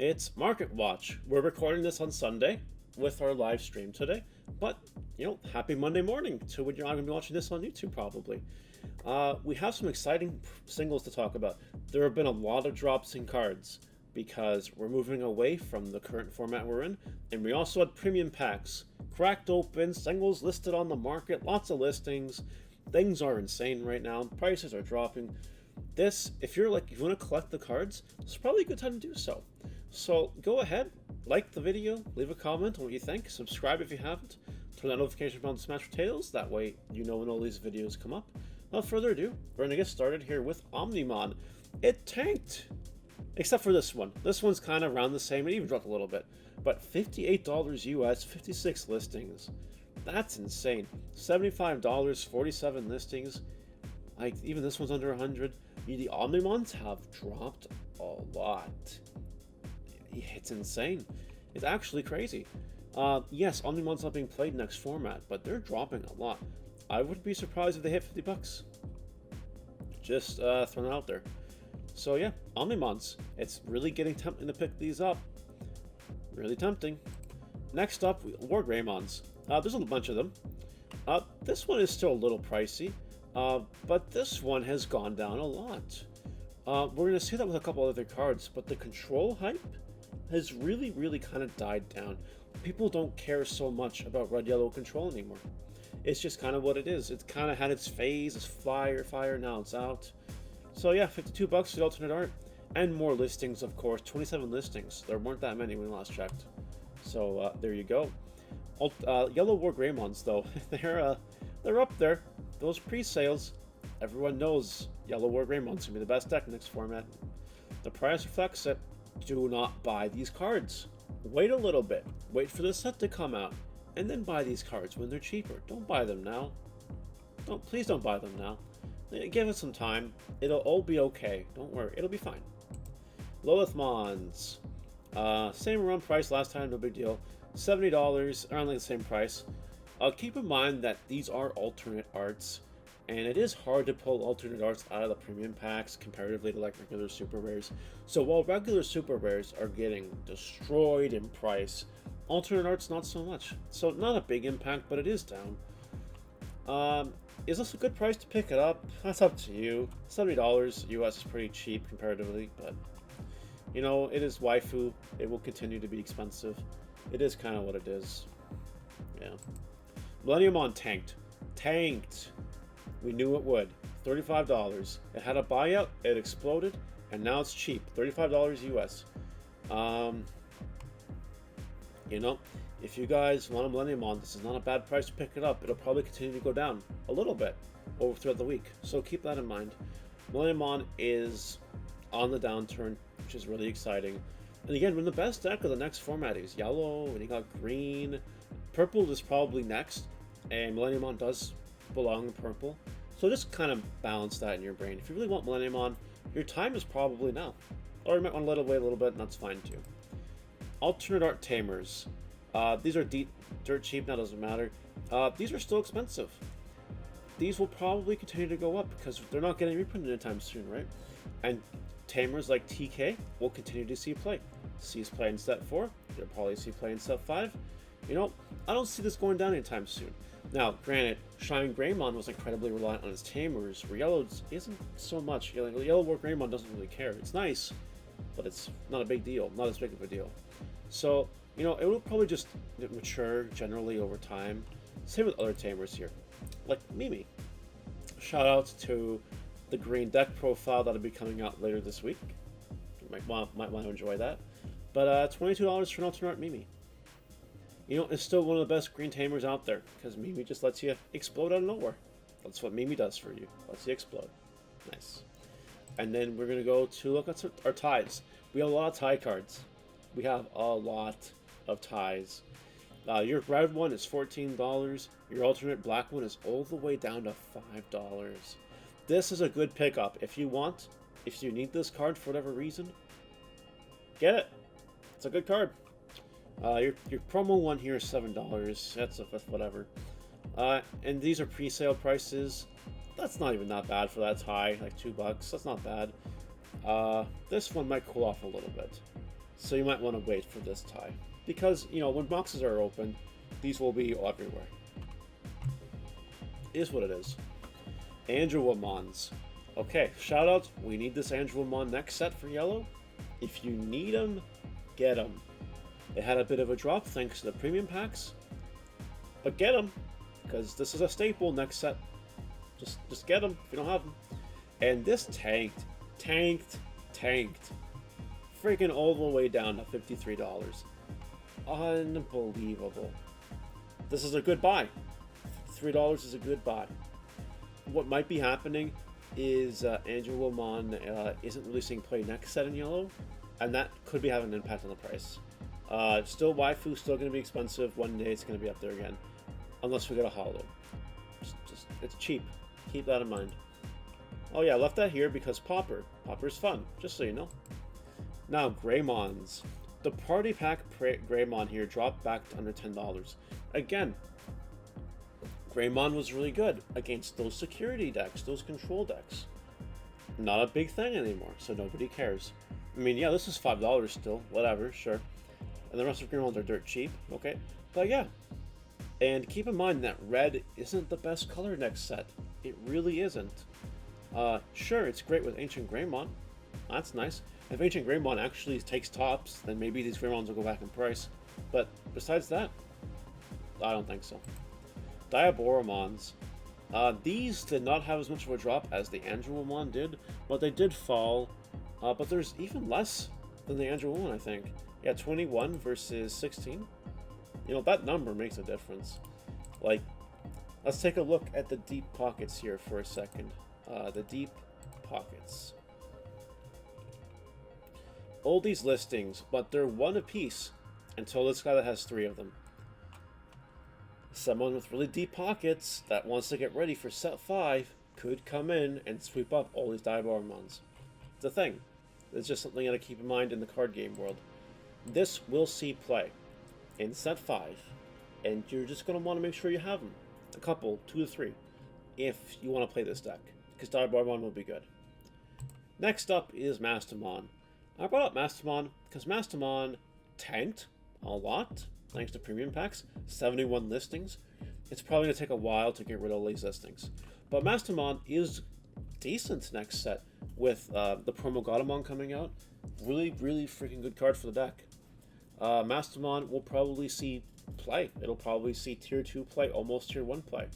It's Market Watch. We're recording this on Sunday with our live stream today, but happy Monday morning to when you're not going to be watching this on YouTube probably. We have some exciting singles to talk about. There have been a lot of drops in cards because we're moving away from the current format we're in, and we also had premium packs cracked open, singles listed on the market, lots of listings. Things are insane right now. Prices are dropping. If you want to collect the cards, it's probably a good time to do so. So go ahead, like the video, leave a comment on what you think, subscribe if you haven't, turn that notification bell on Smash Potatoes, that way you know when all these videos come up. Without further ado, we're going to get started here with Omnimon. It tanked! Except for this one. This one's kind of around the same, it even dropped a little bit. But $58 US, 56 listings. That's insane. $75, 47 listings. Like, even this one's under 100. The Omnimons have dropped a lot. It's insane. It's actually crazy. Yes, Omnimon's not being played next format, but they're dropping a lot. I wouldn't be surprised if they hit $50. Just throwing it out there. So yeah, Omnimons. It's really getting tempting to pick these up. Really tempting. Next up, War Greymons. There's a bunch of them. This one is still a little pricey, but this one has gone down a lot. We're going to see that with a couple other cards, but the control hype has really kind of died down. People don't care so much about red-yellow control anymore. It's just kind of what it is. It's kind of had its phase, it's fire, now it's out. So yeah, $52 for the alternate art. And more listings, of course. 27 listings. There weren't that many when we last checked. So there you go. Yellow War Greymons, though, they're up there. Those pre-sales, everyone knows Yellow War Greymon's gonna be the best deck in this format. The price reflects it. Do not buy these cards. Wait a little bit. Wait for the set to come out, and then buy these cards when they're cheaper. Don't buy them now. Please don't buy them now. Give it some time. It'll all be okay. Don't worry. It'll be fine. Lilithmons. Same around price last time. No big deal. $70, around like the same price. Keep in mind that these are alternate arts, and it is hard to pull alternate arts out of the premium packs comparatively to like regular super rares. So while regular super rares are getting destroyed in price, alternate arts not so much. So not a big impact, but it is down. Is this a good price to pick it up? That's up to you. $70 US is pretty cheap comparatively, but it is waifu. It will continue to be expensive. It is kind of what it is. Yeah. Millenniumon tanked. We knew it would. $35. It had a buyout, it exploded, and now it's cheap. $35 US. If you guys want a Millenniumon, this is not a bad price to pick it up. It'll probably continue to go down a little bit throughout the week. So keep that in mind. Millenniumon is on the downturn, which is really exciting. And again, when the best deck of the next format is yellow, and you got green, purple is probably next, and Millenniumon does belong in purple. So just kind of balance that in your brain. If you really want Millenniumon, your time is probably now. Or you might want to let it wait a little bit, and that's fine too. Alternate art tamers. These are dirt cheap, now doesn't matter. These are still expensive. These will probably continue to go up because they're not getting reprinted anytime soon, right? And tamers like TK will continue to see play. Sees play in set 4, you'll probably see play in set 5. I don't see this going down anytime soon. Now, granted, Shine Greymon was incredibly reliant on his tamers, where Yellow isn't so much. Yellow War Greymon doesn't really care. It's nice, but it's not a big deal, not as big of a deal. So, it will probably just mature generally over time. Same with other tamers here, like Mimi. Shout out to the green deck profile that'll be coming out later this week. You might want to enjoy that. But $22 for an alternate art Mimi. It's still one of the best green tamers out there because Mimi just lets you explode out of nowhere. That's what Mimi does for you. Lets you explode. Nice. And then we're gonna go to look at our ties. We have a lot of tie cards. We have a lot of ties. Your red one is $14. Your alternate black one is all the way down to $5. This is a good pickup. If you need this card for whatever reason, get it. It's a good card. Your promo one here is $7. That's whatever. And these are pre-sale prices. That's not even that bad for that tie, like $2. That's not bad. This one might cool off a little bit. So you might want to wait for this tie. Because, you know, when boxes are open, these will be everywhere. It is what it is. Angewomons. Okay, shout out. We need this Angewomon next set for yellow. If you need them, get them. It had a bit of a drop thanks to the premium packs. But get them, because this is a staple next set. Just get them if you don't have them. And this tanked. Freaking all the way down to $53. Unbelievable. This is a good buy. $3 is a good buy. What might be happening is Angewomon isn't really seeing play next set in yellow, and that could be having an impact on the price. Still, waifu still going to be expensive. One day it's going to be up there again, unless we get a holo. It's cheap. Keep that in mind. Oh yeah, I left that here because Popper's fun, just so you know. Now, Greymons. The party pack Greymon here dropped back to under $10. Again, Greymon was really good against those security decks, those control decks. Not a big thing anymore, so nobody cares. I mean, yeah, this is $5 still, whatever, sure. And the rest of Greymons are dirt cheap, okay? But yeah. And keep in mind that red isn't the best color next set. It really isn't. Sure, it's great with Ancient Greymon. That's nice. If Ancient Greymon actually takes tops, then maybe these Greymons will go back in price. But besides that, I don't think so. Diaboromons. These did not have as much of a drop as the Angewomon did, but they did fall. But there's even less than the Angewomon, I think. Yeah, 21 versus 16. You know, that number makes a difference. Like, let's take a look at the deep pockets here for a second. The deep pockets. All these listings, but they're one apiece until this guy that has 3 of them. Someone with really deep pockets that wants to get ready for set 5 could come in and sweep up all these Diaboromons. It's a thing. It's just something you gotta keep in mind in the card game world. This will see play in set 5, and you're just gonna want to make sure you have them. A couple, 2 to 3, if you want to play this deck, because Diaboromon will be good. Next up is Mastamon. I brought up Mastamon because Mastamon tanked a lot thanks to premium packs, 71 listings. It's probably going to take a while to get rid of all these listings. But Mastamon is decent next set with the promo Godamon coming out. Really freaking good card for the deck. Mastamon will probably see play. It'll probably see tier 2 play, almost tier 1 play.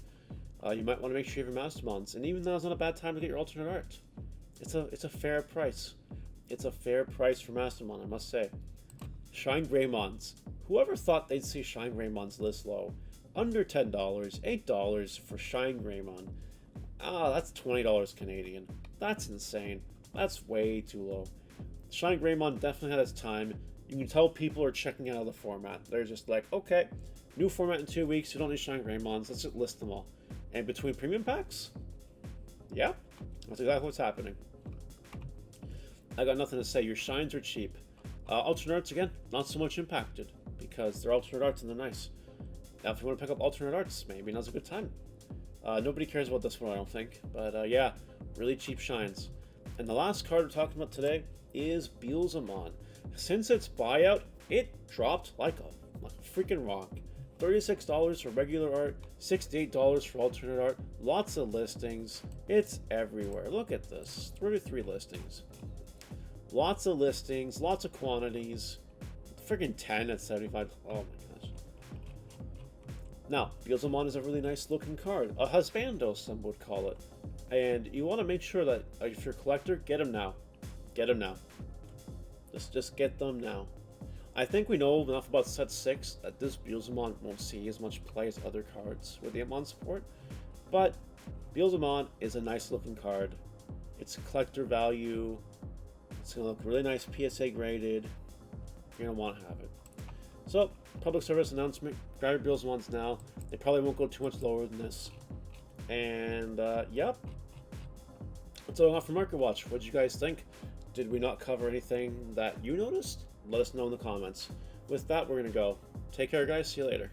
You might want to make sure you have your Mastamons. And even though it's not a bad time to get your alternate art. It's a fair price. It's a fair price for Mastamon, I must say. Shine Greymons. Whoever thought they'd see Shine Greymons this low? Under $10, $8 for Shine Greymon. That's $20 Canadian. That's insane. That's way too low. Shine Greymon definitely had its time. You can tell people are checking out of the format. They're just like, okay, new format in 2 weeks, you don't need Shine Greymons, let's just list them all. And between premium packs, yeah, that's exactly what's happening. I got nothing to say. Your shines are cheap. Alternate arts, again, not so much impacted because they're alternate arts and they're nice. Now, if you want to pick up alternate arts, maybe now's a good time. Nobody cares about this one, I don't think. But yeah, really cheap shines. And the last card we're talking about today is Beelzemon. Since its buyout, it dropped like a freaking rock. $36 for regular art, $68 for alternate art, lots of listings. It's everywhere. Look at this, 33 listings. Lots of listings, lots of quantities. Freaking 10 at 75. Oh my gosh. Now, Beelzemon is a really nice looking card. A husbando, some would call it. And you want to make sure that if you're a collector, get them now. Get them now. Just get them now. I think we know enough about set 6 that this Beelzemon won't see as much play as other cards with the Amon support. But Beelzemon is a nice looking card. It's collector value. It's going to look really nice, PSA graded. You're going to want to have it. So, public service announcement. Grab your Beelzemons now. They probably won't go too much lower than this. And, yep. That's all I got for Market Watch. What did you guys think? Did we not cover anything that you noticed? Let us know in the comments. With that, we're going to go. Take care, guys. See you later.